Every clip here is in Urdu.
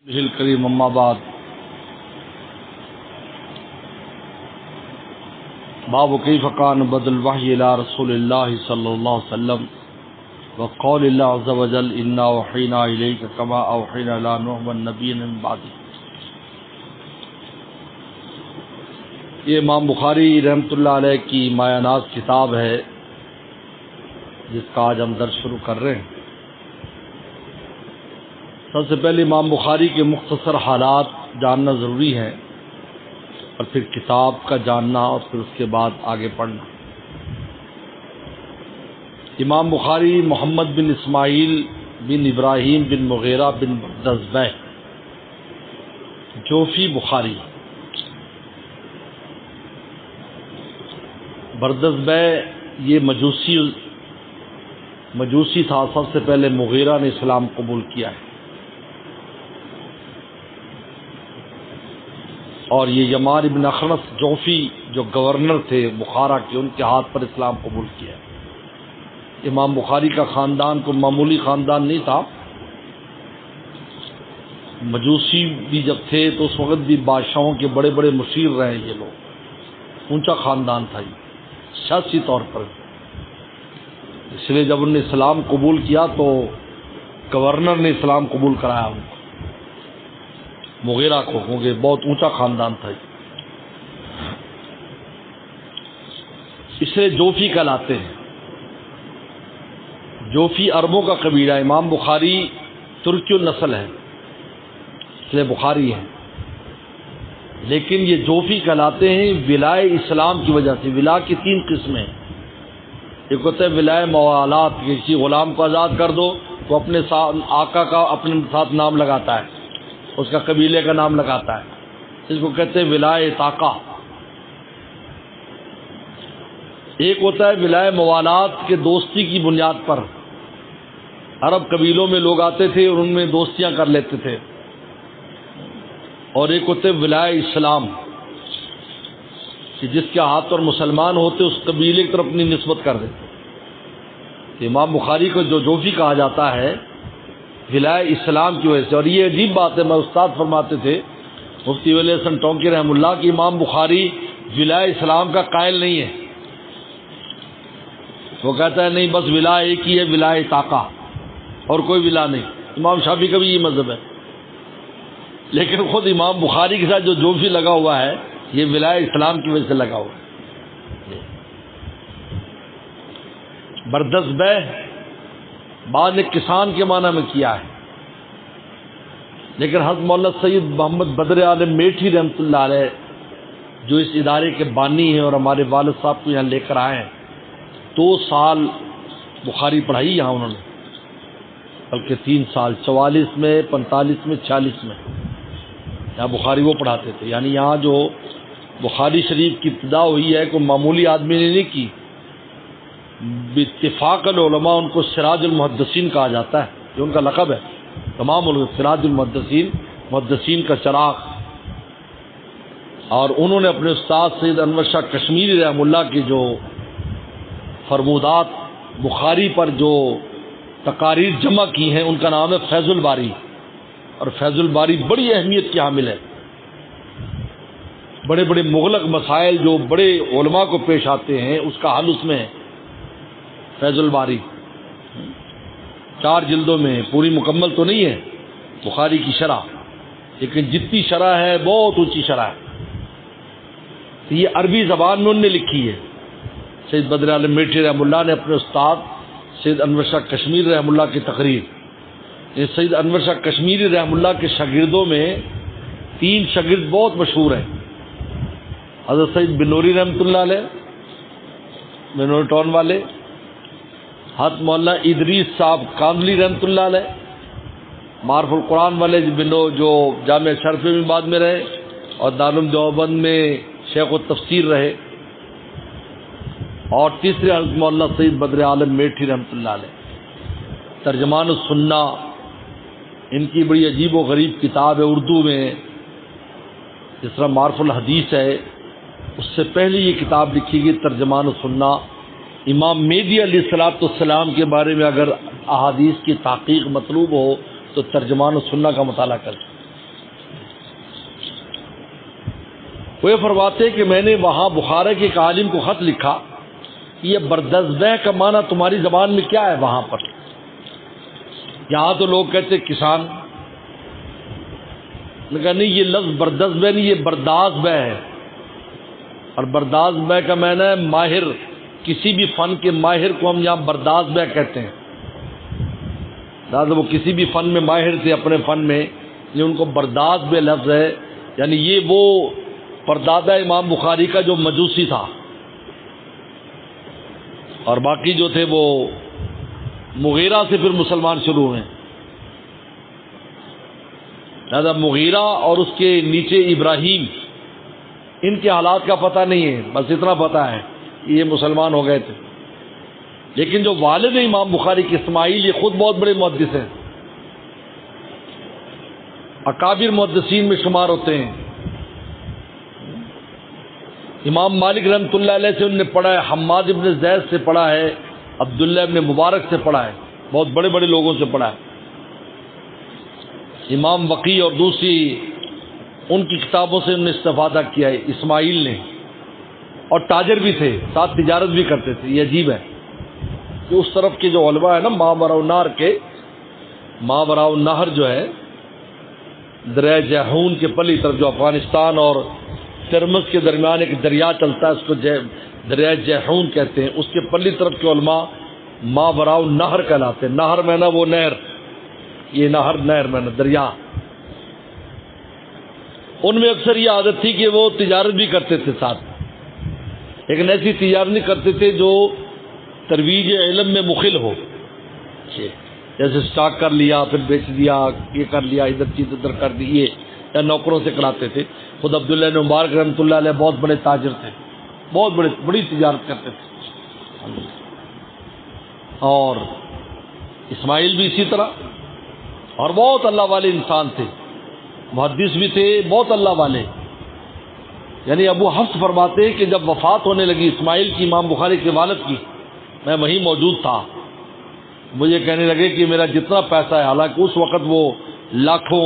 الکریم اما بعد باب کیف کان بدء الوحی الی رسول اللہ صلی اللہ علیہ وسلم وقول اللہ عز وجل انا اوحینا الیک کما اوحینا الی نوح والنبیین من بعدہ۔ یہ امام بخاری رحمۃ اللہ علیہ کی مایہ ناز کتاب ہے جس کا آج ہم درس شروع کر رہے ہیں۔ سب سے پہلے امام بخاری کے مختصر حالات جاننا ضروری ہے اور پھر کتاب کا جاننا اور پھر اس کے بعد آگے پڑھنا۔ امام بخاری محمد بن اسماعیل بن ابراہیم بن مغیرہ بن بردزبہ جوفی بخاری۔ بردزبہ یہ مجوسی تھا، سب سے پہلے مغیرہ نے اسلام قبول کیا ہے، اور یہ یمان بن اخنس جوفی جو گورنر تھے بخارا کے، ان کے ہاتھ پر اسلام قبول کیا ہے۔ امام بخاری کا خاندان کوئی معمولی خاندان نہیں تھا، مجوسی بھی جب تھے تو اس وقت بھی بادشاہوں کے بڑے بڑے مشیر رہے یہ لوگ، اونچا خاندان تھا یہ سیاسی طور پر۔ اس لیے جب انہوں نے اسلام قبول کیا تو گورنر نے اسلام قبول کرایا ان کو، مغیرہ کو، کیونکہ بہت اونچا خاندان تھا۔ اسے جوفی کہلاتے ہیں۔ جوفی عربوں کا قبیلہ، امام بخاری ترکی النسل ہے اس لیے بخاری ہے، لیکن یہ جوفی کہلاتے ہیں ولائے اسلام کی وجہ سے۔ ولا کی تین قسمیں، ایک ہوتا ہے ولائے موالات، کسی غلام کو آزاد کر دو تو اپنے ساتھ آقا کا اپنے ساتھ نام لگاتا ہے، اس کا قبیلے کا نام لگاتا ہے، اس کو کہتے ہیں ولائے طاقہ۔ ایک ہوتا ہے ولائے موالات کے دوستی کی بنیاد پر، عرب قبیلوں میں لوگ آتے تھے اور ان میں دوستیاں کر لیتے تھے۔ اور ایک ہوتے ہیں ولائے اسلام، کہ جس کے ہاتھ پر مسلمان ہوتے اس قبیلے کی طرف اپنی نسبت کر دیتے۔ امام بخاری کو جو جوفی کہا جاتا ہے ولائے اسلام کی وجہ سے۔ اور یہ عجیب بات ہے، میں استاد فرماتے تھے مفتی ولی حسن ٹونکی رحمہ اللہ کہ امام بخاری ولائے اسلام کا قائل نہیں ہے، وہ کہتا ہے نہیں بس ولا ایک ہی ہے، ولائے طاقہ، اور کوئی ولا نہیں۔ امام شافعی کا بھی یہ مذہب ہے، لیکن خود امام بخاری کے ساتھ جو جوفی لگا ہوا ہے یہ ولائے اسلام کی وجہ سے لگا ہوا ہے۔ بردزبہ بعد نے کسان کے معنی میں کیا ہے، لیکن حضرت مولانا سید محمد بدر عالم میٹھی رحمۃ اللہ علیہ جو اس ادارے کے بانی ہیں اور ہمارے والد صاحب کو یہاں لے کر آئے ہیں، 2 سال بخاری پڑھائی یہاں انہوں نے، بلکہ 3 سال، 44 میں، 45 میں، 46 میں یہاں بخاری وہ پڑھاتے تھے۔ یعنی یہاں جو بخاری شریف کی ابتدا ہوئی ہے کوئی معمولی آدمی نے نہیں کی، باتفاق العلماء ان کو سراج المحدثین کہا جاتا ہے، جو ان کا لقب ہے تمام سراج المحدثین، محدثین کا چراغ۔ اور انہوں نے اپنے استاد سید انور شاہ کشمیری رحمہ اللہ کی جو فرمودات بخاری پر جو تقاریر جمع کی ہیں ان کا نام ہے فیض الباری، اور فیض الباری بڑی اہمیت کی حامل ہے۔ بڑے بڑے مغلق مسائل جو بڑے علماء کو پیش آتے ہیں اس کا حل اس میں ہے۔ فیض الباری 4 جلدوں میں، پوری مکمل تو نہیں ہے بخاری کی شرح، لیکن جتنی شرح ہے بہت اونچی شرح ہے۔ تو یہ عربی زبان میں انہوں نے لکھی ہے۔ سید بدر عالم میٹھی رحمہ اللہ نے اپنے استاد سید انور شاہ کشمیری رحمہ اللہ کی تقریر، سید انور شاہ کشمیری رحمہ اللہ کے شاگردوں میں 3 شاگرد بہت مشہور ہیں، حضرت سید بنوری رحمۃ اللہ علیہ، بنوری ٹاؤن والے، حضرت مولانا ادریس صاحب کاندلی رحمۃ اللہ علیہ، معرف القرآن والے جو جامعہ شرفی میں بعد میں رہے اور دارالعلوم دیوبند میں شیخ التفسیر رہے، اور تیسرے حضرت مولانا سید بدر عالم میٹھی رحمۃ اللہ علیہ، ترجمان السنہ، ان کی بڑی عجیب و غریب کتاب ہے اردو میں، جس طرح معرف الحدیث ہے، اس سے پہلے یہ کتاب لکھی گئی ترجمان السنہ۔ امام مہدی علیہ السلام کے بارے میں اگر احادیث کی تحقیق مطلوب ہو تو ترجمان السنہ کا مطالعہ کریں۔ وہ یہ فرماتے کہ میں نے وہاں بخارا کے ایک عالم کو خط لکھا، یہ بردزبہ کا معنی تمہاری زبان میں کیا ہے وہاں پر؟ یہاں تو لوگ کہتے کسان، لیکن نہیں، یہ لفظ بردزبہ نہیں، یہ بردازبہ ہے، اور بردازبہ کا معنی ہے ماہر، کسی بھی فن کے ماہر کو ہم یہاں بردازبہ کہتے ہیں۔ لہٰذا وہ کسی بھی فن میں ماہر تھے اپنے فن میں، یہ ان کو بردازبہ لفظ ہے، یعنی یہ وہ پردادا امام بخاری کا جو مجوسی تھا، اور باقی جو تھے وہ مغیرہ سے پھر مسلمان شروع ہوئے۔ لہذا مغیرہ اور اس کے نیچے ابراہیم، ان کے حالات کا پتہ نہیں ہے، بس اتنا پتہ ہے کہ یہ مسلمان ہو گئے تھے۔ لیکن جو والد امام بخاری کے اسماعیل، یہ خود بہت بڑے محدث ہیں، اکابر محدثین میں شمار ہوتے ہیں۔ امام مالک رحمۃ اللہ علیہ سے انہوں نے پڑھا ہے، حماد ابن زید سے پڑھا ہے، عبداللہ ابن مبارک سے پڑھا ہے، بہت بڑے بڑے لوگوں سے پڑھا ہے۔ امام وقی اور دوسری ان کی کتابوں سے انہوں نے استفادہ کیا ہے اسماعیل نے، اور تاجر بھی تھے، ساتھ تجارت بھی کرتے تھے۔ یہ عجیب ہے کہ اس طرف کے جو علماء ہیں نا، ماوراء النہر کے، ماوراء النہر جو ہے دریا جیحون کے پلی طرف، جو افغانستان اور ترمز کے درمیان ایک دریا چلتا ہے، اس کو دریا جیحون کہتے ہیں، اس کے پلی طرف کے علماء ماوراء النہر کہلاتے ہیں۔ نہر میں نا وہ نہر، یہ نہر میں نا دریا۔ ان میں اکثر یہ عادت تھی کہ وہ تجارت بھی کرتے تھے ساتھ، لیکن ایسی تجارت نہیں کرتے تھے جو ترویج علم میں مخل ہو، جیسے سٹاک کر لیا پھر بیچ دیا، یہ کر لیا، ادھر چیز ادھر کر دی، یہ یا نوکروں سے کراتے تھے۔ خود عبداللہ بن مبارک رحمۃ اللہ علیہ بہت بڑے تاجر تھے، بہت بڑی تجارت کرتے تھے، اور اسماعیل بھی اسی طرح، اور بہت اللہ والے انسان تھے، محدث بھی تھے، بہت اللہ والے۔ یعنی ابو حفص فرماتے کہ جب وفات ہونے لگی اسماعیل کی، امام بخاری کے والد کی، میں وہیں موجود تھا، مجھے کہنے لگے کہ میرا جتنا پیسہ ہے، حالانکہ اس وقت وہ لاکھوں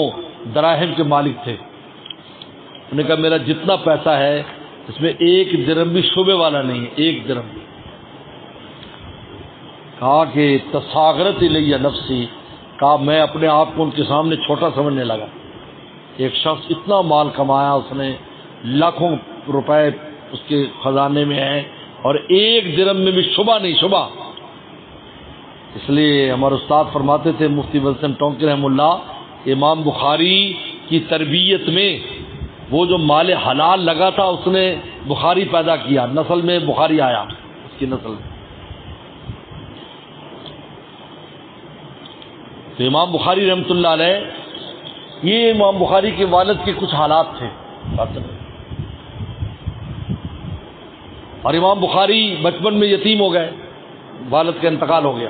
دراہم کے مالک تھے، انہوں نے کہا میرا جتنا پیسہ ہے اس میں ایک درہم بھی شعبے والا نہیں ہے، ایک درہم بھی۔ کہا کہ تصاغرت الیہ نفسی، کہا میں اپنے آپ کو ان کے سامنے چھوٹا سمجھنے لگا۔ ایک شخص اتنا مال کمایا، اس نے لاکھوں روپے اس کے خزانے میں ہیں، اور ایک درہم میں بھی شبہ نہیں، شبہ۔ اس لیے ہمارے استاد فرماتے تھے مفتی ولسن ٹونکی رحمہ اللہ، امام بخاری کی تربیت میں وہ جو مال حلال لگا تھا، اس نے بخاری پیدا کیا، نسل میں بخاری آیا، اس کی نسل میں۔ تو امام بخاری رحمۃ اللہ علیہ، یہ امام بخاری کے والد کے کچھ حالات تھے، اور امام بخاری بچپن میں یتیم ہو گئے، والد کا انتقال ہو گیا،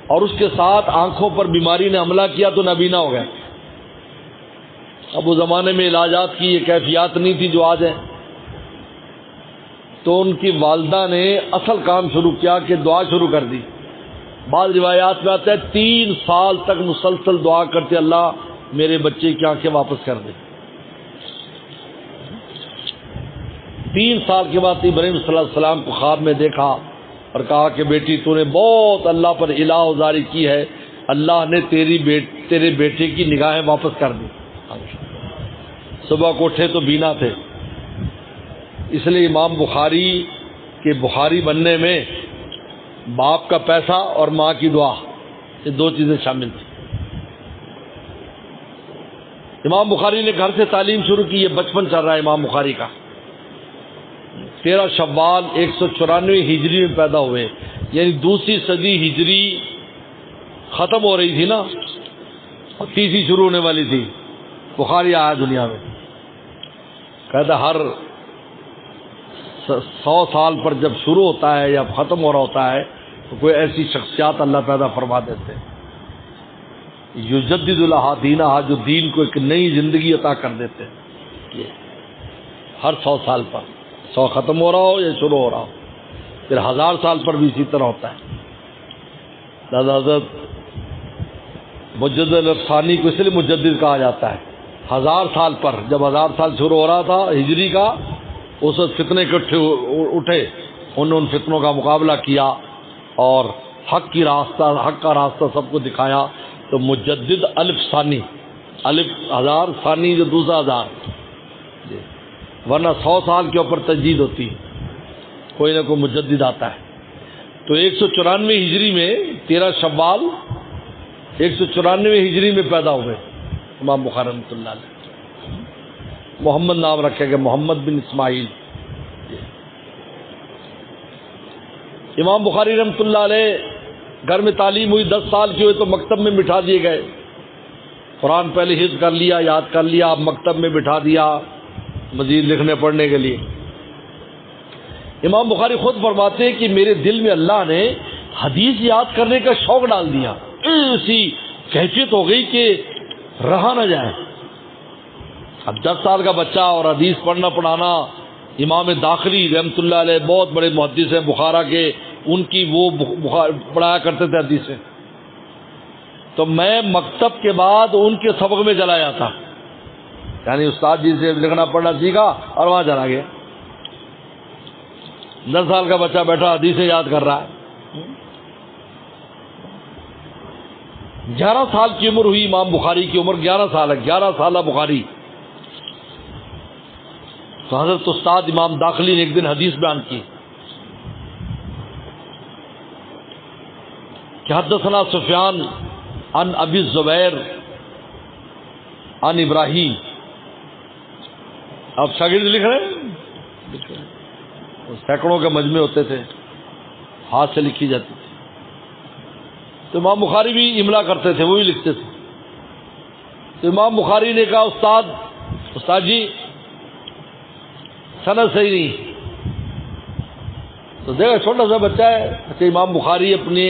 اور اس کے ساتھ آنکھوں پر بیماری نے حملہ کیا تو نابینا ہو گئے۔ اب اس زمانے میں علاجات کی یہ کیفیات نہیں تھی جو آج ہے، تو ان کی والدہ نے اصل کام شروع کیا کہ دعا شروع کر دی۔ بعض روایات میں آتا ہے 3 سال تک مسلسل دعا کرتے، اللہ میرے بچے کی آنکھیں واپس کر دے۔ 3 سال کے بعد ابراہیم صلی اللہ علیہ وسلم کو خواب میں دیکھا اور کہا کہ بیٹی تو نے بہت اللہ پر الہ ازاری کی ہے، اللہ نے تیرے بیٹے کی نگاہیں واپس کر دی۔ صبح کو اٹھے تو بینا تھے۔ اس لیے امام بخاری کے بخاری بننے میں باپ کا پیسہ اور ماں کی دعا، یہ 2 چیزیں شامل تھیں۔ امام بخاری نے گھر سے تعلیم شروع کی، یہ بچپن چل رہا ہے امام بخاری کا۔ 13 شوال 194 ہجری میں پیدا ہوئے، یعنی 2ری صدی ہجری ختم ہو رہی تھی نا، اور 3ری شروع ہونے والی تھی، بخاری آیا دنیا میں۔ کہتا ہر 100 سال پر جب شروع ہوتا ہے یا ختم ہو رہا ہوتا ہے تو کوئی ایسی شخصیات اللہ پیدا فرما دیتے ہیں، یجدد لہا دینہا، جو دین کو ایک نئی زندگی عطا کر دیتے ہیں۔ یہ ہر 100 سال پر، 100 ختم ہو رہا ہو یا شروع ہو رہا ہو، پھر 1000 سال پر بھی اسی طرح ہوتا ہے۔ حضرت مجدد الافسانی کو اس لیے مجدد کہا جاتا ہے، 1000 سال پر، جب 1000 سال شروع ہو رہا تھا ہجری کا، اس وقت فتنے اکٹھے اٹھے، انہوں نے ان فتنوں کا مقابلہ کیا اور حق کا راستہ سب کو دکھایا. تو مجدد الف ثانی، الف 1000 ثانی جو دوسرا 1000، ورنہ 100 سال کے اوپر تجدید ہوتی، کوئی نہ کوئی مجدد آتا ہے. تو 194 ہجری میں 13 شوال 194 ہجری میں پیدا ہوئے امام بخاری رحمۃ اللہ علیہ. محمد نام رکھا گیا، محمد بن اسماعیل. امام بخاری رحمۃ اللہ علیہ گھر میں تعلیم ہوئی، 10 سال کی ہوئی تو مکتب میں بٹھا دیے گئے. قرآن پہلے حفظ کر لیا، یاد کر لیا، اب مکتب میں بٹھا دیا مزید لکھنے پڑھنے کے لیے. امام بخاری خود فرماتے ہیں کہ میرے دل میں اللہ نے حدیث یاد کرنے کا شوق ڈال دیا، ایسی کیفیت ہو گئی کہ رہا نہ جائے. اب 10 سال کا بچہ اور حدیث پڑھنا پڑھانا. امام داخلی رحمۃ اللہ علیہ بہت بڑے محدث ہیں بخارا کے، ان کی وہ پڑھایا کرتے تھے حدیثیں. تو میں مکتب کے بعد ان کے سبق میں چلا جاتا، یعنی استاد جی سے لکھنا پڑھنا سیکھا اور وہاں چلا گیا. 10 سال کا بچہ بیٹھا حدیثیں یاد کر رہا ہے. 11 سال کی عمر ہوئی امام بخاری کی، عمر 11 سال ہے، 11 سالہ بخاری. تو حضرت استاد امام داخلی نے ایک دن حدیث بیان کی کہ حدثنا سفیان عن ابی الزبیر عن ابراہیم. آپ شاگرد لکھ رہے ہیں، سینکڑوں کے مجمع ہوتے تھے، ہاتھ سے لکھی جاتی تھی. تو امام بخاری بھی املا کرتے تھے، وہ بھی لکھتے تھے. تو امام بخاری نے کہا استاد جی سند صحیح نہیں. تو دیکھا چھوٹا سا بچہ ہے. اچھا، امام بخاری اپنے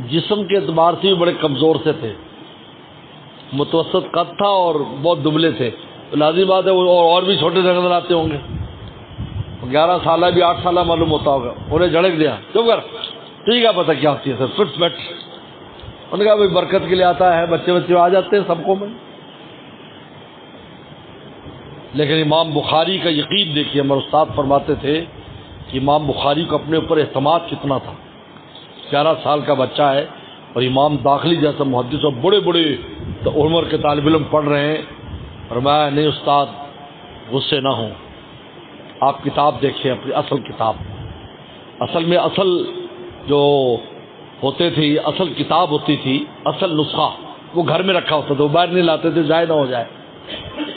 جسم کے اعتبار سے بھی بڑے کمزور سے تھے، متوسط قد تھا اور بہت دبلے تھے. تو لازمی بات ہے وہ اور بھی چھوٹے سے نظر آتے ہوں گے. 11 سالہ بھی 8 سالہ معلوم ہوتا ہوگا. انہیں جھڑک دیا، چپ کر، ٹھیک ہے پتہ کیا ہوتی ہے سر، فٹ بیٹھ. انہوں نے کہا بھائی برکت کے لیے آتا ہے، بچے آ جاتے ہیں سب کو میں. لیکن امام بخاری کا یقین دیکھیے، ہمارے استاد فرماتے تھے کہ امام بخاری کو اپنے اوپر اعتماد کتنا تھا. 11 سال کا بچہ ہے اور امام داخلی جیسا محدث اور بڑے بڑے عمر کے طالب علم پڑھ رہے ہیں. فرمایا نہیں استاد غصے نہ ہوں، آپ کتاب دیکھیں، اپنی اصل کتاب. اصل میں اصل جو ہوتے تھے، اصل کتاب ہوتی تھی، اصل نسخہ وہ گھر میں رکھا ہوتا تھا، وہ باہر نہیں لاتے تھے ضائع نہ ہو جائے.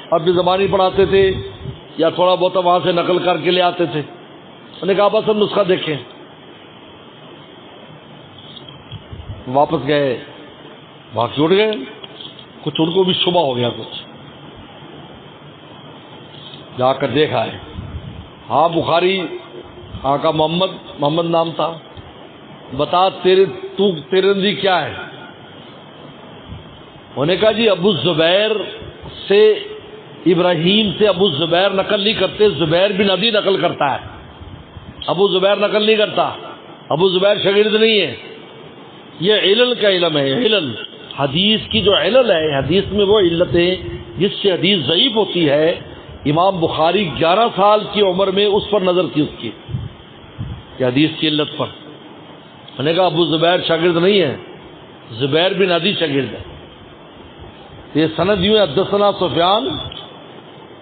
اور بھی زبانی پڑھاتے تھے یا تھوڑا بہت وہاں سے نقل کر کے لے آتے تھے. انہوں نے کہا بس ہم نسخہ دیکھیں. واپس گئے، واقعی اٹھ گئے، کچھ ان کو بھی شبہ ہو گیا. کچھ جا کر دیکھا ہے، ہاں بخاری، ہاں کا محمد نام تھا. بتا تیرے نزدیک کیا ہے؟ انہوں نے کہا جی ابو زبیر سے، ابراہیم سے ابو زبیر نقل نہیں کرتے، زبیر بن عدی نقل کرتا ہے، ابو زبیر نقل نہیں کرتا. ابو زبیر شاگرد نہیں ہے. یہ علل کا علم ہے. علل حدیث کی جو علل ہے، حدیث میں وہ علتیں جس سے حدیث ضعیف ہوتی ہے. امام بخاری 11 سال کی عمر میں اس پر نظر تھی اس کی کہ حدیث کی علت پر. میں نے کہا ابو زبیر شاگرد نہیں ہے، زبیر بن عدی شاگرد ہے. یہ سند یوں ہے، حدثنا سفیان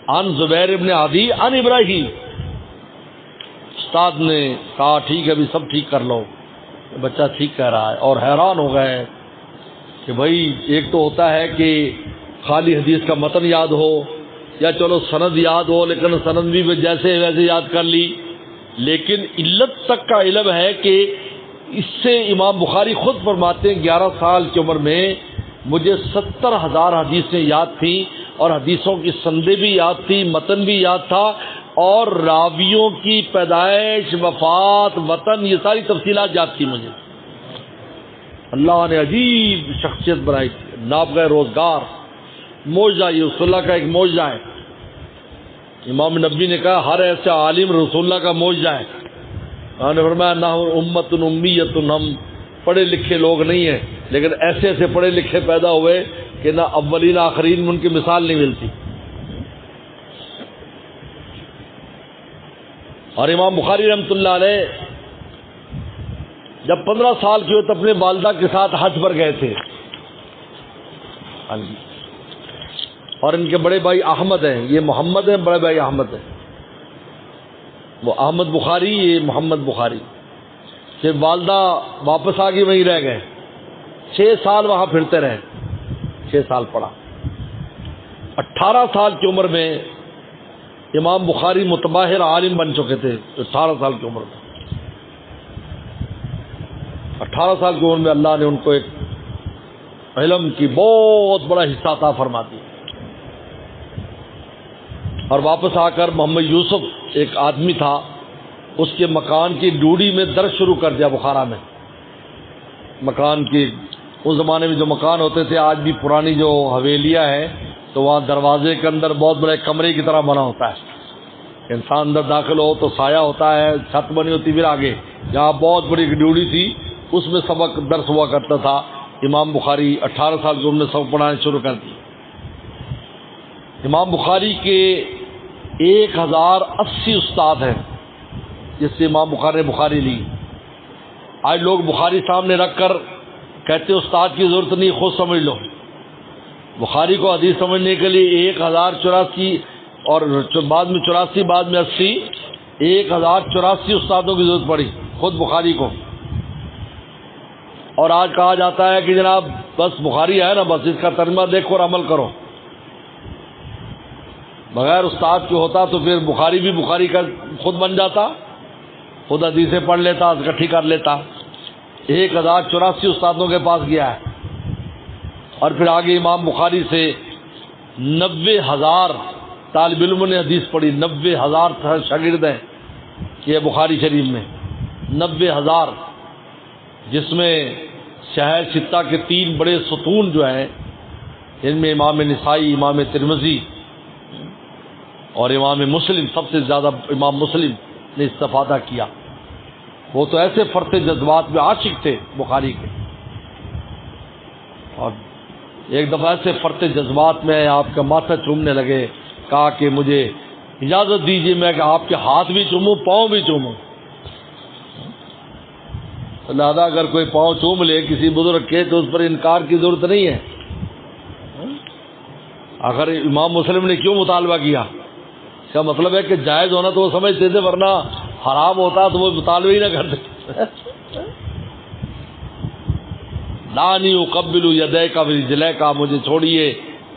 عن زبیر بن عدی عن ابراہیم. استاد نے کہا ٹھیک ہے ابھی سب ٹھیک کر لو. بچہ ٹھیک کہہ رہا ہے اور حیران ہو گئے کہ بھائی ایک تو ہوتا ہے کہ خالی حدیث کا متن یاد ہو یا چلو سند یاد ہو، لیکن سند بھی جیسے ویسے یاد کر لی. لیکن علت تک کا علم ہے کہ اس سے امام بخاری خود فرماتے ہیں 11 سال کی عمر میں مجھے 70,000 حدیثیں یاد تھیں اور حدیثوں کی سندیں بھی یاد تھی، متن بھی یاد تھا، اور راویوں کی پیدائش، وفات، وطن، یہ ساری تفصیلات یاد تھی مجھے. اللہ نے عجیب شخصیت بنائی تھی، نابغہ روزگار، معجزہ. یہ رسول اللہ کا ایک معجزہ ہے. امام نبی نے کہا ہر ایسا عالم رسول اللہ کا معجزہ ہے. انہوں نے فرمایا نہ امت امیت، ہم پڑھے لکھے لوگ نہیں ہیں، لیکن ایسے ایسے پڑھے لکھے پیدا ہوئے کہ نہ اولین آخرین میں ان کی مثال نہیں ملتی. اور امام بخاری رحمۃ اللہ علیہ جب 15 سال کے ہوئے تو اپنے والدہ کے ساتھ حج پر گئے تھے. اور ان کے بڑے بھائی احمد ہیں، یہ محمد ہیں، بڑے بھائی احمد ہیں، وہ احمد بخاری، یہ محمد بخاری. پھر والدہ واپس آ کے وہیں رہ گئے، 6 سال وہاں پھرتے رہے، 6 سال پڑھا. 18 سال کی عمر میں امام بخاری متباہر عالم بن چکے تھے. 18 سال کی عمر میں 18 سال کی عمر میں اللہ نے ان کو ایک علم کی بہت بڑا حصہ عطا فرما دیا. اور واپس آ کر محمد یوسف ایک آدمی تھا، اس کے مکان کی ڈوڑی میں درد شروع کر دیا بخارا میں. مکان کی اس زمانے میں جو مکان ہوتے تھے، آج بھی پرانی جو حویلیاں ہیں تو وہاں دروازے کے اندر بہت بڑے کمرے کی طرح بنا ہوتا ہے، انسان اندر داخل ہو تو سایہ ہوتا ہے، چھت بنی ہوتی. پھر آگے جہاں بہت بڑی ڈیوڑی تھی اس میں سبق درس ہوا کرتا تھا. امام بخاری 18 سال کی عمر میں سبق پڑھانے شروع کر دی. امام بخاری کے 1080 استاد ہیں جس سے امام بخاری نے بخاری لی. آج لوگ بخاری سامنے رکھ کر کہتے استاد کی ضرورت نہیں، خود سمجھ لو. بخاری کو حدیث سمجھنے کے لیے 1084 اور بعد میں 84 بعد میں 80 1084 استادوں کی ضرورت پڑی خود بخاری کو. اور آج کہا جاتا ہے کہ جناب بس بخاری ہے نا، بس اس کا ترجمہ دیکھو اور عمل کرو. بغیر استاد کے ہوتا تو پھر بخاری بھی بخاری کا خود بن جاتا، خود حدیثیں پڑھ لیتا، اکٹھی کر لیتا. 1084 استادوں کے پاس گیا ہے. اور پھر آگے امام بخاری سے 90,000 طالب علموں نے حدیث پڑھی. 90,000 شاگرد ہیں یہ بخاری شریف میں، 90,000، جس میں شہر ستہ کے 3 بڑے ستون جو ہیں، ان میں امام نسائی، امام ترمذی اور امام مسلم. سب سے زیادہ امام مسلم نے استفادہ کیا. وہ تو ایسے فرط جذبات میں عاشق تھے بخاری کے، اور ایک دفعہ ایسے فرط جذبات میں آپ کا ماتھا چومنے لگے، کہا کہ مجھے اجازت دیجیے میں کہ آپ کے ہاتھ بھی چوموں، پاؤں بھی چوموں. لہذا اگر کوئی پاؤں چوم لے کسی بزرگ کے تو اس پر انکار کی ضرورت نہیں ہے. اگر امام مسلم نے کیوں مطالبہ کیا؟ اس کا مطلب ہے کہ جائز ہونا تو وہ سمجھتے تھے، ورنہ حرام ہوتا تو وہ مطالبہ ہی نہ کرتے. لانی اقبل یدیک ورجلیک، مجھے چھوڑیے.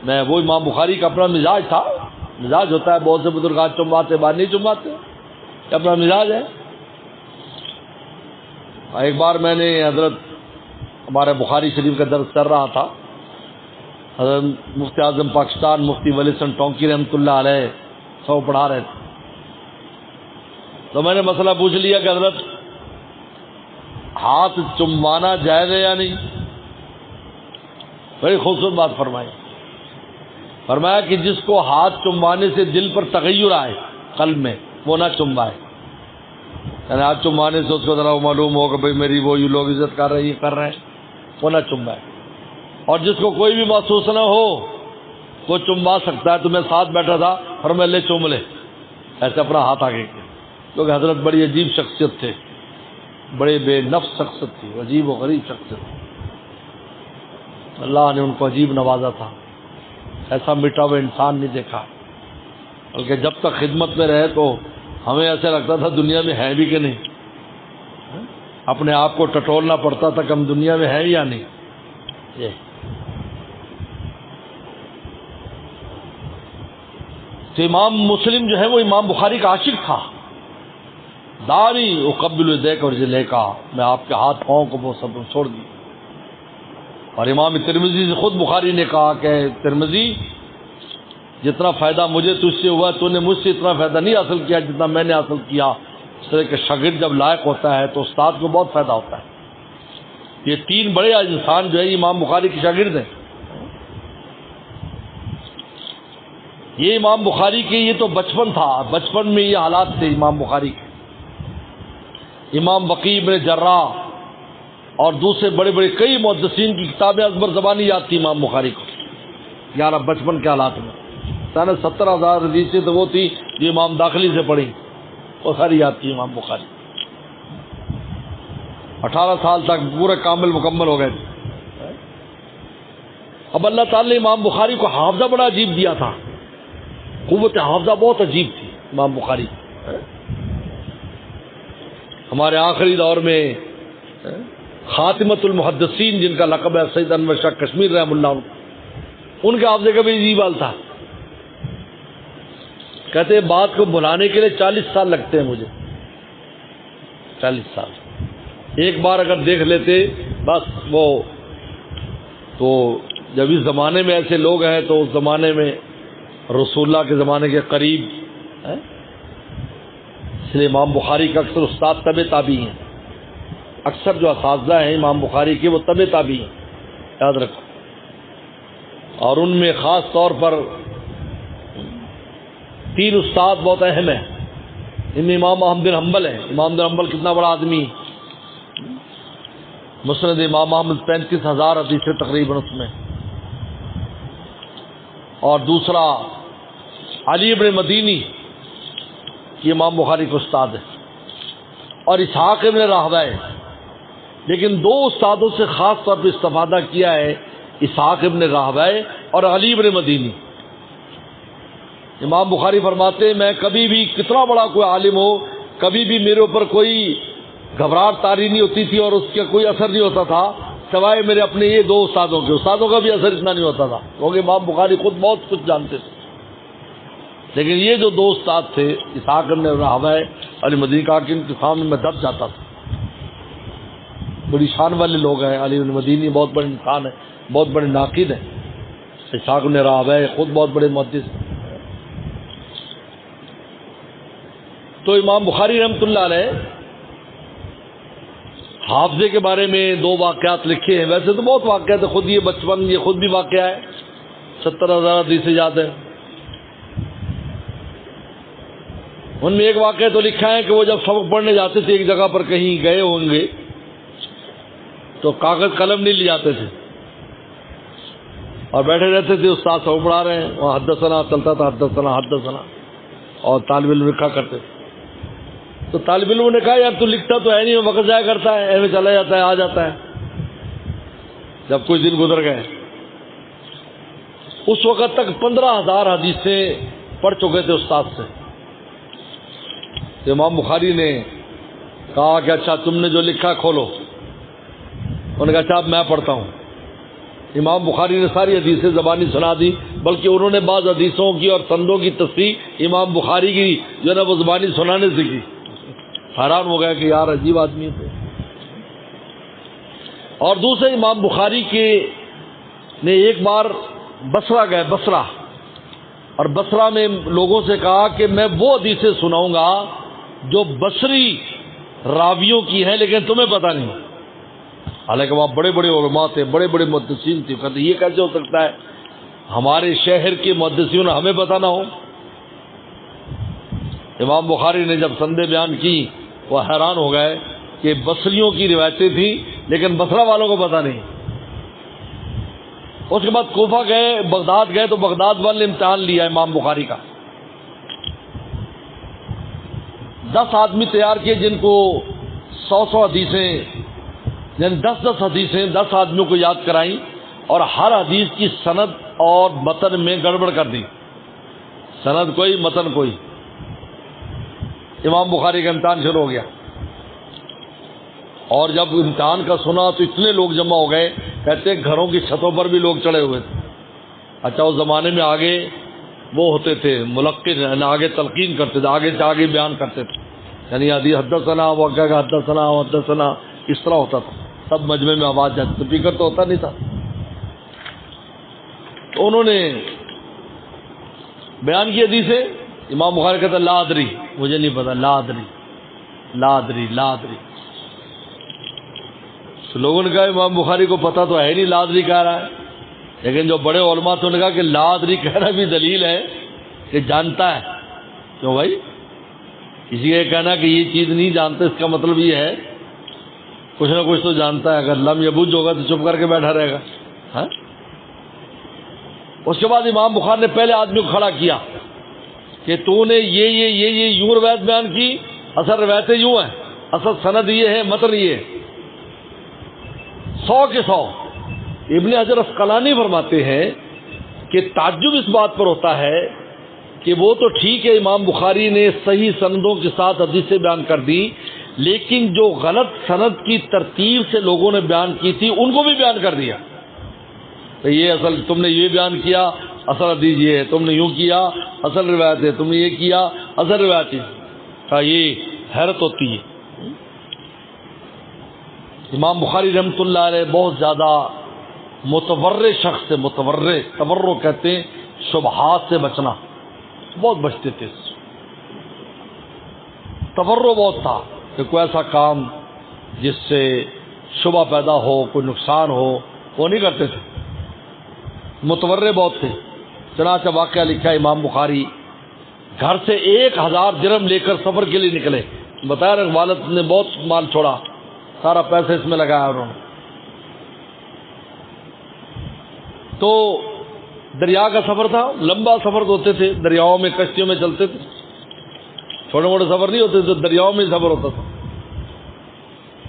میں وہ امام بخاری کا اپنا مزاج تھا، مزاج ہوتا ہے، بہت سے بزرگ آج چماتے بعد نہیں چماتے، اپنا مزاج ہے. ایک بار میں نے حضرت ہمارے بخاری شریف کا درس کر رہا تھا، حضرت مفتی اعظم پاکستان مفتی ولی حسن ٹونکی رحمۃ اللہ علیہ سب پڑھا رہے تھے. تو میں نے مسئلہ پوچھ لیا کہ حضرت ہاتھ چموانا جائز ہے یا نہیں؟ بڑی خوبصورت بات فرمائی. فرمایا کہ جس کو ہاتھ چموانے سے دل پر تغیر آئے قلب میں، وہ نہ چموائے. یعنی ہاتھ چموانے سے اس کو ذرا معلوم ہو کہ بھائی میری وہ یہ لوگ عزت کر رہے ہیں، یہ کر رہے ہیں، وہ نہ چموائے. اور جس کو کوئی بھی محسوس نہ ہو وہ چموا سکتا ہے. تو میں ساتھ بیٹھا تھا اور میں لے چوم لے، ایسے اپنا ہاتھ آگے کیا. کیونکہ حضرت بڑی عجیب شخصیت تھے، بڑے بے نفس شخصیت تھی، عجیب و غریب شخصیت تھی. اللہ نے ان کو عجیب نوازا تھا، ایسا مٹا ہوا انسان نہیں دیکھا. بلکہ جب تک خدمت میں رہے تو ہمیں ایسا لگتا تھا دنیا میں ہے بھی کہ نہیں. اپنے آپ کو ٹٹولنا پڑتا تھا کہ ہم دنیا میں ہیں یا نہیں. تو امام مسلم جو ہے وہ امام بخاری کا عاشق تھا. داری اقبل یدیک ورجلیک، میں آپ کے ہاتھ پاؤں کو وہ سب چھوڑ دی. اور امام ترمذی سے خود بخاری نے کہا کہ ترمذی، جتنا فائدہ مجھے تجھ سے ہوا تو نے مجھ سے اتنا فائدہ نہیں حاصل کیا جتنا میں نے حاصل کیا. اس طرح کہ شاگرد جب لائق ہوتا ہے تو استاد کو بہت فائدہ ہوتا ہے. یہ 3 بڑے انسان جو ہے امام بخاری کے شاگرد ہیں. یہ امام بخاری کے یہ تو بچپن تھا، بچپن میں یہ حالات تھے امام بخاری کے. امام وقیع بن جراح اور دوسرے بڑے بڑے کئی محدثین کی کتابیں ازبر زبانی یاد تھی امام بخاری کو. 11 بچپن کے حالات میں. 70,000 حدیثیں تو وہ تھی جو امام داخلی سے پڑھی، وہ ساری یاد کی امام بخاری. 18 سال تک پورے کامل مکمل ہو گئے تھے. اب اللہ تعالی نے امام بخاری کو حافظہ بڑا عجیب دیا تھا، قوت حافظہ بہت عجیب تھی امام بخاری. ہمارے آخری دور میں خاتمۃ المحدثین جن کا لقب ہے سید انور شاہ کشمیر رحم اللہ عنہ، ان کے حافظے کا بھی عجیب حال تھا. کہتے ہیں بات کو بلانے کے لیے 40 سال لگتے ہیں مجھے، 40 سال. ایک بار اگر دیکھ لیتے بس وہ تو. جب اس زمانے میں ایسے لوگ ہیں تو اس زمانے میں رسول اللہ کے زمانے کے قریب ہے، اس لیے امام بخاری کا اکثر استاد تبع تابعی ہیں. اکثر جو اساتذہ ہیں امام بخاری کے وہ تبع تابعی ہیں، یاد رکھو. اور ان میں خاص طور پر 3 استاد بہت اہم ہیں. ان میں امام احمد بن حنبل ہیں. امام بن حنبل کتنا بڑا آدمی، مسند امام احمد 35,000 حدیثیں تقریباً اس میں. اور دوسرا علی ابن مدینی کی امام بخاری کو استاد ہے، اور اسحاق ابن راہویہ. لیکن 2 استادوں سے خاص طور پہ استفادہ کیا ہے، اسحاق ابن راہویہ اور علی ابن مدینی. امام بخاری فرماتے ہیں میں کبھی بھی کتنا بڑا کوئی عالم ہو، کبھی بھی میرے اوپر کوئی گھبراہٹ طاری نہیں ہوتی تھی اور اس کا کوئی اثر نہیں ہوتا تھا سوائے میرے اپنے یہ 2 استادوں کے. استادوں کا بھی اثر اتنا نہیں ہوتا تھا کیونکہ امام بخاری خود بہت کچھ جانتے تھے. لیکن یہ جو 2 استاد تھے اسحاق ابن راہویہ علی مدینی کا کہ ان کے سامنے میں دب جاتا تھا. بڑی شان والے لوگ ہیں. علی ابن مدینی بہت بڑے انسان ہیں، بہت بڑے ناقد ہیں. اسحاق ابن راہویہ خود بہت بڑے محدث ہیں. تو امام بخاری رحمۃ اللہ علیہ حافظے کے بارے میں 2 واقعات لکھے ہیں. ویسے تو بہت واقعات ہیں، خود یہ بچپن یہ خود بھی واقعہ ہے. 70,000 حدیثیں یاد ہیں. ان میں ایک واقعہ تو لکھا ہے کہ وہ جب سبق پڑھنے جاتے تھے ایک جگہ پر کہیں گئے ہوں گے تو کاغذ قلم نہیں لے جاتے تھے اور بیٹھے رہتے تھے. استاد سبق پڑھا رہے ہیں، وہاں حدثنا چلتا تھا، حدثنا اور طالب علم لکھا کرتے تھے. تو طالب علموں نے کہا یار تو لکھتا تو ہے نہیں، وقت ضائع کرتا ہے، ایویں چلا جاتا ہے آ جاتا ہے. جب کچھ دن گزر گئے اس وقت تک 15,000 حدیثیں پڑھ چکے تھے استاد سے. تو امام بخاری نے کہا کہ اچھا تم نے جو لکھا کھولو. انہوں نے کہا اچھا اب میں پڑھتا ہوں. امام بخاری نے ساری حدیثیں زبانی سنا دی، بلکہ انہوں نے بعض حدیثوں کی اور سندوں کی تصحیح امام بخاری کی جو ہے نا وہ زبانی سنانے سے کی. حیران ہو گیا کہ یار عجیب آدمی تھے. اور دوسرے امام بخاری کے نے ایک بار بصرہ گئے، بصرہ، اور بصرہ میں لوگوں سے کہا کہ میں وہ حدیثیں سناؤں گا جو بصری راویوں کی ہیں لیکن تمہیں پتہ نہیں. حالانکہ وہاں بڑے بڑے علماء تھے، بڑے بڑے محدثین تھے. کہتے یہ کیسے ہو سکتا ہے ہمارے شہر کے محدثین ہمیں پتہ نہ ہو. امام بخاری نے جب سندیں بیان کی وہ حیران ہو گئے کہ بصریوں کی روایتیں تھیں لیکن بصرہ والوں کو پتہ نہیں. اس کے بعد کوفہ گئے، بغداد گئے تو بغداد والے نے امتحان لیا امام بخاری کا. 10 آدمی تیار کیے جن کو 100 حدیثیں یعنی 10 حدیثیں 10 آدمیوں کو یاد کرائیں اور ہر حدیث کی سند اور متن میں گڑبڑ کر دی. سند کوئی متن کوئی. امام بخاری کا امتحان شروع ہو گیا اور جب امتحان کا سنا تو اتنے لوگ جمع ہو گئے، کہتے ہیں گھروں کی چھتوں پر بھی لوگ چڑھے ہوئے تھے. اچھا اس زمانے میں آگے وہ ہوتے تھے ملقن، آگے تلقین کرتے تھے، آگے سے آگے بیان کرتے تھے. یعنی حدیث حدثنا وہ کہہ گا حدثنا اس طرح ہوتا تھا. سب مجمع میں آواز جاتی، اسپیکر تو ہوتا نہیں تھا. تو انہوں نے بیان کی حدیثیں. امام بخاری کہتا لا ادری، مجھے نہیں پتا، لا ادری. تو لوگوں نے کہا امام بخاری کو پتا تو ہے نہیں، لا ادری کہہ رہا ہے. لیکن جو بڑے علماء تو نے کہا کہ لا ادری کہنا بھی دلیل ہے کہ جانتا ہے. کیوں بھائی کسی کا یہ کہنا کہ یہ چیز نہیں جانتا اس کا مطلب یہ ہے کچھ نہ کچھ تو جانتا ہے. اگر لم یبوج ہوگا تو چپ کر کے بیٹھا رہے گا. ہاں اس کے بعد امام بخاری نے پہلے آدمی کو کھڑا کیا کہ تو نے یہ یوں روایت بیان کی، اصل روایتیں یوں ہیں، اصل سند یہ ہے، متن یہ ہے، 100 کے 100۔ ابن حجر عسقلانی فرماتے ہیں کہ تعجب اس بات پر ہوتا ہے کہ وہ تو ٹھیک ہے امام بخاری نے صحیح سندوں کے ساتھ حدیثیں بیان کر دی، لیکن جو غلط سند کی ترتیب سے لوگوں نے بیان کی تھی ان کو بھی بیان کر دیا۔ تو یہ اصل تم نے یہ بیان کیا، اصل حدیث یہ ہے، تم نے یوں کیا اصل روایت ہے، تم نے یہ کیا اصل روایت ہے۔ یہ حیرت ہوتی ہے۔ امام بخاری رحمۃ اللہ علیہ بہت زیادہ متورع شخص سے، تورع کہتے ہیں شبہات سے بچنا، بہت بچتے تھے، تورع بہت تھا کہ کوئی ایسا کام جس سے شبہ پیدا ہو، کوئی نقصان ہو، وہ نہیں کرتے تھے، متورع بہت تھے۔ چنانچہ واقعہ لکھا ہے امام بخاری گھر سے 1000 درہم لے کر سفر کے لیے نکلے، بتایا والد نے بہت مال چھوڑا، سارا پیسہ اس میں لگایا انہوں نے۔ تو دریا کا سفر تھا، لمبا سفر ہوتے تھے، دریاؤں میں کشتیوں میں چلتے تھے، چھوٹے موٹے سفر نہیں ہوتے تھے، دریاؤں میں سفر ہوتا تھا۔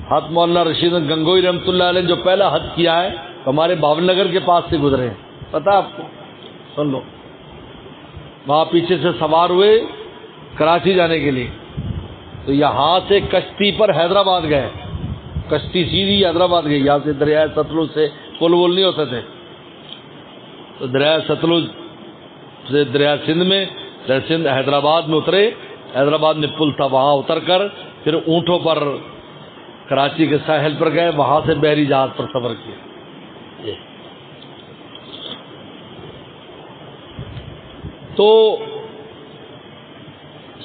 حضرت مولانا رشید گنگوئی رحمۃ اللہ علیہ جو پہلا حج کیا ہے ہمارے باول نگر کے پاس سے گزرے ہیں، پتہ آپ کو؟ سن لو، وہاں پیچھے سے سوار ہوئے کراچی جانے کے لیے، تو یہاں سے کشتی پر حیدرآباد گئے، کشتی سیدھی حیدرآباد گئی، یہاں سے دریائے ستلج سے پل وول نہیں ہوتے تھے، تو دریائے ستلج سے دریائے سندھ میں سندھ حیدرآباد میں اترے، حیدرآباد میں پل تھا، وہاں اتر کر پھر اونٹوں پر کراچی کے ساحل پر گئے، وہاں سے بحری جہاز پر سفر کیا۔ تو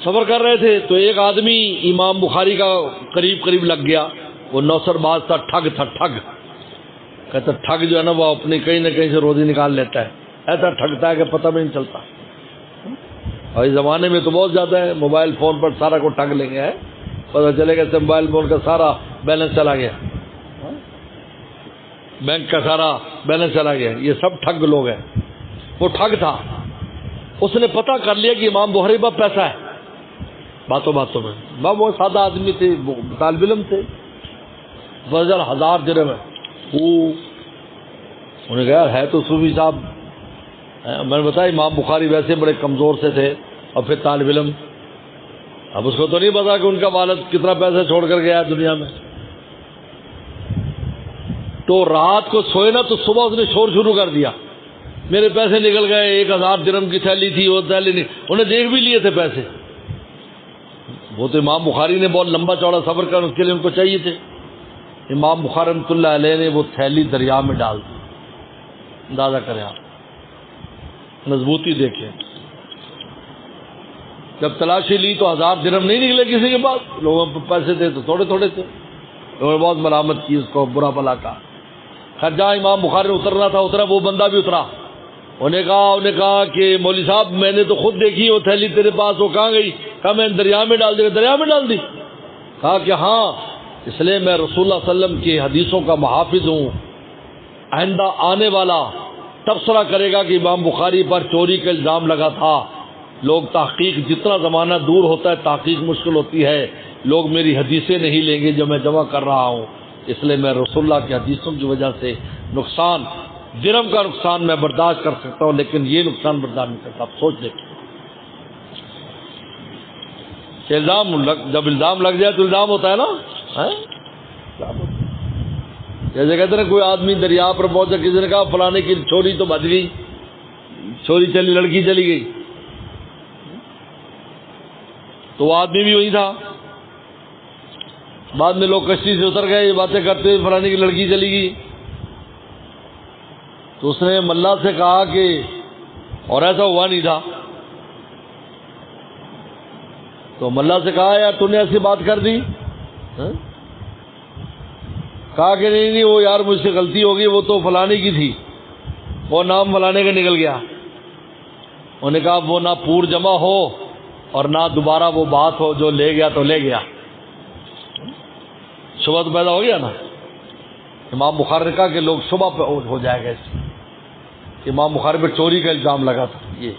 سفر کر رہے تھے تو ایک آدمی امام بخاری کا قریب لگ گیا، وہ نوسر باز تھا، ٹھگ کہتا ٹھگ جو ہے نا وہ اپنی کہیں نہ کہیں سے روزی نکال لیتا ہے، ایسا ٹھگتا ہے کہ پتہ بھی نہیں چلتا، اور اس زمانے میں تو بہت زیادہ ہے، موبائل فون پر سارا کو ٹھگ لیں گے، پتہ چلے گا موبائل فون کا سارا بیلنس چلا گیا، بینک کا سارا بیلنس چلا گیا، یہ سب ٹھگ لوگ ہیں۔ وہ ٹھگ تھا، اس نے پتہ کر لیا کہ امام بخاری پر پیسہ ہے، باتوں میں، وہ سادہ آدمی تھے، طالب علم تھے، وزن 1000 درہم ہے، انہیں کہا ہے تو صوفی صاحب، میں نے بتایا امام بخاری ویسے بڑے کمزور سے تھے اور پھر طالب علم، اب اس کو تو نہیں پتا کہ ان کا والد کتنا پیسہ چھوڑ کر گیا دنیا میں۔ تو رات کو سوئے نا تو صبح اس نے شور شروع کر دیا، میرے پیسے نکل گئے، 1000 درہم کی تھیلی تھی، وہ تھیلی نہیں، انہیں دیکھ بھی لیے تھے پیسے، وہ تو امام بخاری نے بہت لمبا چوڑا سفر کر اس کے لیے ان کو چاہیے تھے۔ امام بخاری رحمۃ اللہ علیہ نے وہ تھیلی دریا میں ڈال دی، اندازہ کریں آپ، مضبوطی دیکھیں، جب تلاشی لی تو 1000 درہم نہیں نکلے کسی کے پاس، لوگوں کو پیسے تھے تو تھوڑے تھے، لوگوں نے بہت ملامت کی اس کو، برا بھلا کہا۔ خیر جہاں امام بخاری نے اترنا تھا اترا، وہ بندہ بھی اترا، انہیں کہا کہ مولوی صاحب میں نے تو خود دیکھی وہ تھیلی تیرے پاس، وہ کہاں گئی؟ کہا میں نے دریا میں ڈال دی۔ دریا میں ڈال دی؟ کہا کہ ہاں، اس لیے میں رسول اللہ صلی اللہ علیہ وسلم کی حدیثوں کا محافظ ہوں، آئندہ آنے والا تبصرہ کرے گا کہ امام بخاری پر چوری کا الزام لگا تھا، لوگ تحقیق، جتنا زمانہ دور ہوتا ہے تحقیق مشکل ہوتی ہے، لوگ میری حدیثیں نہیں لیں گے جو میں جمع کر رہا ہوں، اس لیے میں رسول اللہ کی حدیثوں کی وجہ سے نقصان، درہم کا نقصان میں برداشت کر سکتا ہوں، لیکن یہ نقصان برداشت نہیں کرتا۔ آپ سوچ دیکھیں، جب الزام لگ جائے تو الزام ہوتا ہے نا، جیسے کہتے ہیں کوئی آدمی دریا پر پہنچا، کسی نے کہا فلانے کی چھوری تو بچ گئی، چھوری چلی، لڑکی چلی گئی، تو وہ آدمی بھی وہی تھا، بعد میں لوگ کشتی سے اتر گئے، یہ باتیں کرتے ہوئے فلانے کی لڑکی چلی گئی، تو اس نے ملا سے کہا کہ اور ایسا ہوا نہیں تھا، تو ملا سے کہا یار تو نے ایسی بات کر دی؟ کہا کہ نہیں وہ یار مجھ سے غلطی ہو گئی، وہ تو فلانے کی تھی، وہ نام فلانے کا نکل گیا۔ انہوں نے کہا وہ نہ پور جمع ہو اور نہ دوبارہ وہ بات ہو، جو لے گیا تو لے گیا، شبہ تو پیدا ہو گیا نا۔ امام بخاری نے کہا کہ لوگ شبہ پہ ہو جائے گا اس میں، امام بخاری پر چوری کا الزام لگا تھا یہ.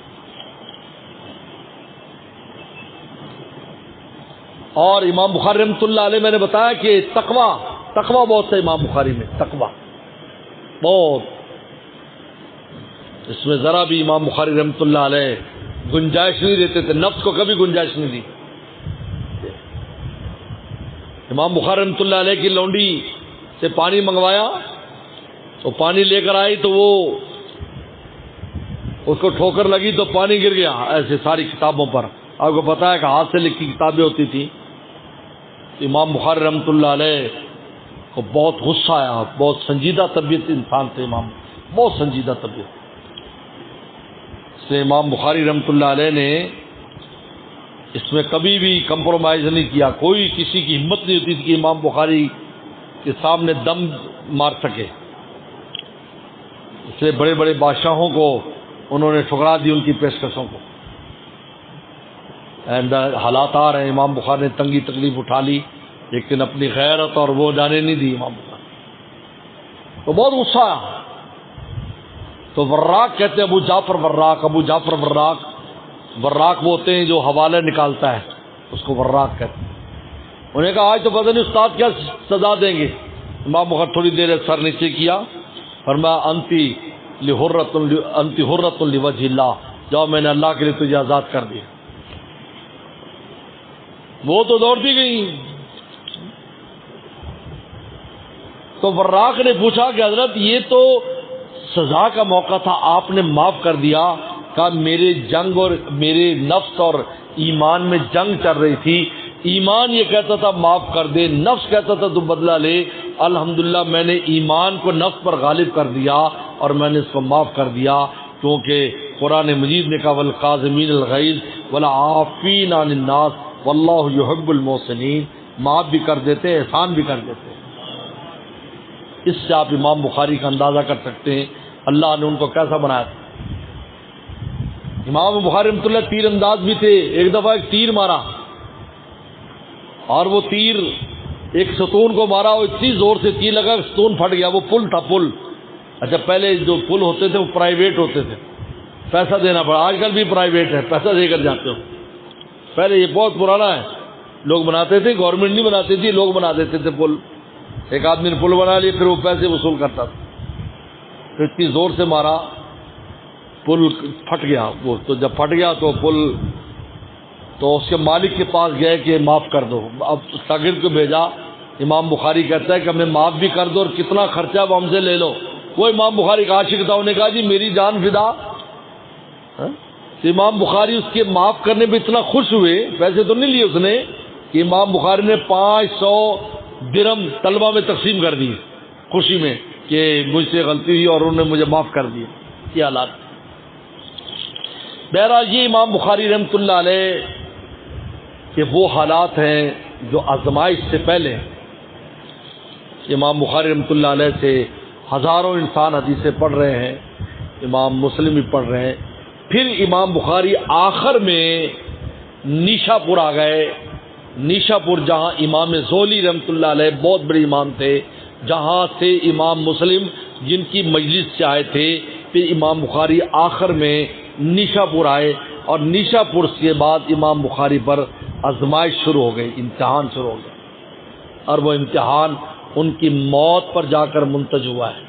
اور امام بخاری رحمۃ اللہ علیہ میں نے بتایا کہ تقوی بہت ہے امام بخاری میں، تقوی بہت. اس میں ذرا بھی امام بخاری رحمۃ اللہ علیہ گنجائش نہیں دیتے تھے، نفس کو کبھی گنجائش نہیں دی. امام بخاری رحمۃ اللہ علیہ کی لونڈی سے پانی منگوایا تو پانی لے کر آئی تو وہ اس کو ٹھوکر لگی تو پانی گر گیا ایسے ساری کتابوں پر. آپ کو پتا ہے کہ ہاتھ سے لکھی کتابیں ہوتی تھیں. امام بخاری رحمۃ اللہ علیہ کو بہت غصہ آیا، بہت سنجیدہ طبیعت انسان تھے امام، بہت سنجیدہ طبیعت. اس لیے امام بخاری رحمۃ اللہ علیہ نے اس میں کبھی بھی کمپرومائز نہیں کیا. کوئی کسی کی ہمت نہیں ہوتی تھی کہ امام بخاری کے سامنے دم مار سکے. اس لیے بڑے بڑے بادشاہوں کو انہوں نے ٹھکرا دی ان کی پیشکشوں کو. حالات آ رہے ہیں، امام بخاری نے تنگی تکلیف اٹھا لی لیکن اپنی غیرت اور وہ جانے نہیں دی امام بخاری تو بہت غصہ آیا. تو وراق کہتے ہیں ابو جعفر وراق وہ ہوتے ہیں جو حوالے نکالتا ہے، اس کو وراق کہتے ہیں. انہوں نے کہا آج تو پتہ نہیں استاد کیا سزا دیں گے. امام بخاری تھوڑی دیر سر نیچے کیا، فرمایا انتی حرۃ لوجہ اللہ، جاؤ میں نے اللہ کے لیے تجھے آزاد کر دیا. وہ تو دوڑتی گئی. تو وراق نے پوچھا کہ حضرت یہ تو سزا کا موقع تھا، آپ نے معاف کر دیا. کہا میرے جنگ اور میرے نفس اور ایمان میں جنگ چل رہی تھی. ایمان یہ کہتا تھا معاف کر دے، نفس کہتا تھا تو بدلہ لے. الحمدللہ میں نے ایمان کو نفس پر غالب کر دیا اور میں نے اس کو معاف کر دیا، کیونکہ قرآن مجید نے کہا والقاظمین الغیظ والعافین عن الناس واللہ یحب المحسنین. معاف بھی کر دیتے، احسان بھی کر دیتے. اس سے آپ امام بخاری کا اندازہ کر سکتے ہیں اللہ نے ان کو کیسا بنایا تھا. امام بخاری رحمۃ اللہ تیر انداز بھی تھے. ایک دفعہ ایک تیر مارا اور وہ تیر ایک ستون کو مارا اور اتنی زور سے تیر لگا کہ ستون پھٹ گیا. وہ پل تھا، پل. اچھا پہلے جو پل ہوتے تھے وہ پرائیویٹ ہوتے تھے، پیسہ دینا پڑا. آج کل بھی پرائیویٹ ہے، پیسہ دے کر جاتے ہو. پہلے یہ بہت پرانا ہے، لوگ بناتے تھے، گورنمنٹ نہیں بناتی تھی، لوگ بنا دیتے تھے پل. ایک آدمی نے پل بنا لیا پھر وہ پیسے وصول کرتا تھا. تو اتنی زور سے مارا پل پھٹ گیا. وہ تو جب پھٹ گیا تو پل تو اس کے مالک کے پاس گئے کہ معاف کر دو. اب شاگرد کو بھیجا. امام بخاری کہتا ہے کہ ہمیں معاف بھی کر دو اور کتنا خرچہ وہ ہم سے لے لو. وہ امام بخاری کا عاشق تھا، انہوں نے کہا جی میری جان فدا. تو امام بخاری اس کے معاف کرنے پہ اتنا خوش ہوئے، پیسے تو نہیں لیے اس نے، کہ امام بخاری نے 500 درہم طلبہ میں تقسیم کر دی خوشی میں کہ مجھ سے غلطی ہوئی اور انہوں نے مجھے معاف کر دیا. یہ حالات. بہرحال یہ امام بخاری رحمۃ اللہ علیہ کہ وہ حالات ہیں جو آزمائش سے پہلے. امام بخاری رحمۃ اللہ علیہ سے ہزاروں انسان حدیثیں پڑھ رہے ہیں، امام مسلم بھی پڑھ رہے ہیں. پھر امام بخاری آخر میں نیشا پور آ گئے. نیشا پور جہاں امام زولی رحمۃ اللہ علیہ بہت بڑے امام تھے، جہاں سے امام مسلم جن کی مجلس سے آئے تھے. پھر امام بخاری آخر میں نیشا پور آئے اور نیشا پور کے بعد امام بخاری پر آزمائش شروع ہو گئی، امتحان شروع ہو گیا. اور وہ امتحان ان کی موت پر جا کر منتج ہوا ہے.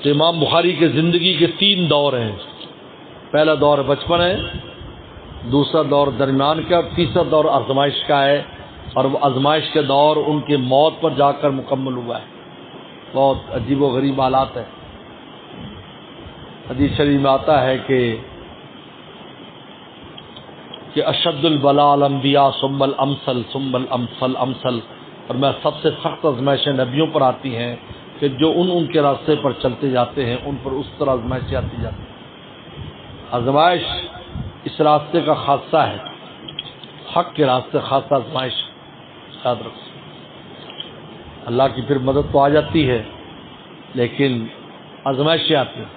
تو امام بخاری کے زندگی کے 3 دور ہیں. پہلا دور بچپن ہے، دوسرا دور درمیان کا، تیسرا دور آزمائش کا ہے. اور وہ آزمائش کے دور ان کے موت پر جا کر مکمل ہوا ہے. بہت عجیب و غریب حالات ہے. حدیث شریف میں آتا ہے کہ اشد البلاء الانبیاء ثم الامثل ثم الامثل امثل. اور میں سب سے سخت آزمائشیں نبیوں پر آتی ہیں کہ جو ان کے راستے پر چلتے جاتے ہیں ان پر اس طرح آزمائشیں آتی جاتی ہیں. آزمائش اس راستے کا خاصہ ہے، حق کے راستے خاصہ آزمائش. یاد رکھو اللہ کی پھر مدد تو آ جاتی ہے لیکن آزمائشیں آتی ہیں.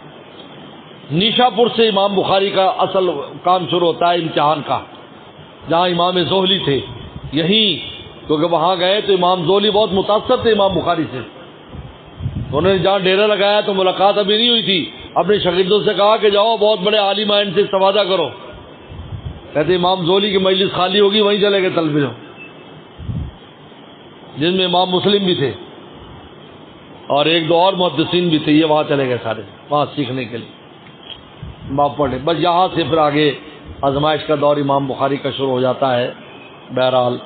نیشا پور سے امام بخاری کا اصل کام شروع ہوتا ہے امتحان کا، جہاں امام زہلی تھے. یہیں کیونکہ وہاں گئے تو امام زہلی بہت متاثر تھے امام بخاری سے. انہوں نے جہاں ڈیرا لگایا تو ملاقات ابھی نہیں ہوئی تھی، اپنے شاگردوں سے کہا کہ جاؤ بہت بڑے عالم ہیں، ان سے استفادہ کرو. کہتے امام زولی کی مجلس خالی ہوگی، وہیں چلے گئے طلبہ، جن میں امام مسلم بھی تھے اور ایک دو اور محدثین بھی تھے، یہ وہاں چلے گئے سارے وہاں سیکھنے کے لیے باپ پڑھے. بس یہاں سے پھر آگے آزمائش کا دور امام بخاری کا شروع ہو جاتا ہے. بہرحال